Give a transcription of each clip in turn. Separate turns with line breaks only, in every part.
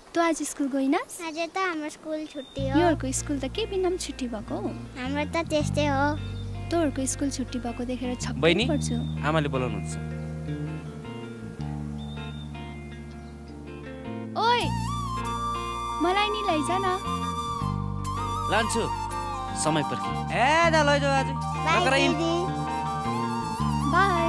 तँ आज स्कुल गइनस्?
आज त हाम्रो स्कुल छुट्टी हो।
योहरूको स्कुल त के बिनाम छुट्टी भएको?
हाम्रो त त्यस्तै हो।
तँहरूको स्कुल छुट्टी भएको देखेर छक्कै
बहिनी
पर्छु।
आमाले बोलाउनुहुन्छ।
ओइ मलाई नि लैजा न।
लान्छु समय पर्खी।
ए दा लैजाऊ आज।
बाई दिदी।
बाई।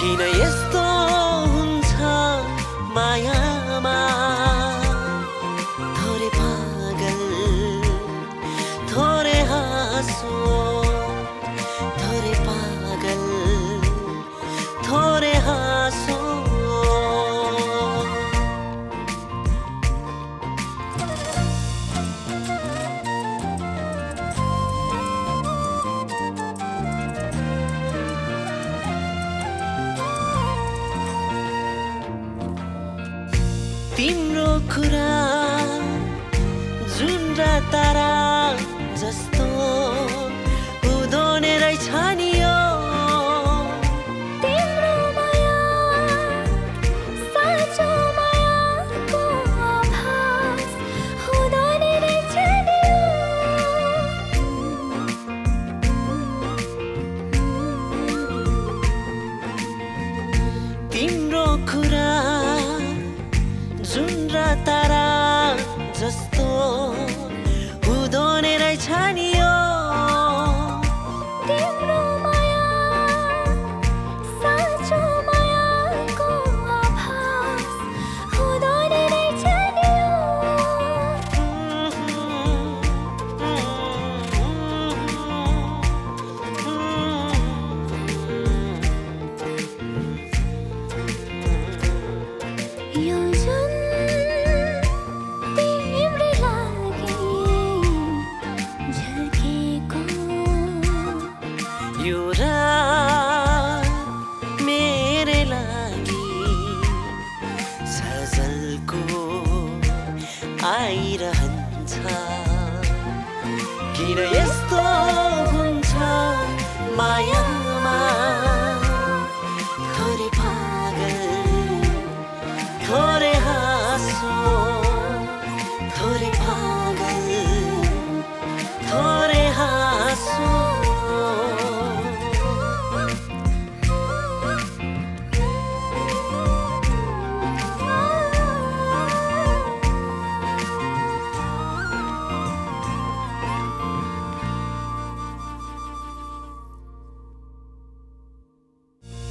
किन यस्तो हुन्छ मायामा थोरै पागल थोरै हाँसो थोरै पागल थोरै हाँसो तिम्रो कुरा जुन तारा जस्तो उदाउने रहेछ नि यो
तिम्रो माया साँचो मायाको आभास हुँदैन रहेछ नि
तिम्रो कुरा जुन तारा जस्तो उदाउने रहेछ नि यो
तिम्रो माया साँचो मायाको आभास हुँदैन रहेछ नि यो जुन तिम्रै लागि झल्केको
यो रात मेरे लागि सजलको आइरहन्छ किन यस्तो हुन्छ मायामा थोरै पागल थोरै हाँसो थोरै पागल थोरै हाँसो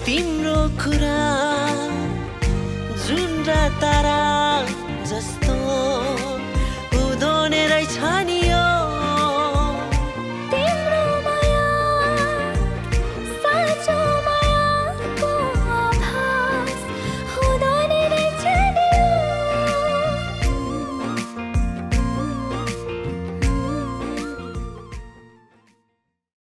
तिम्रो कुरा जुन तारा जस्तो उदाउने रहेछ नि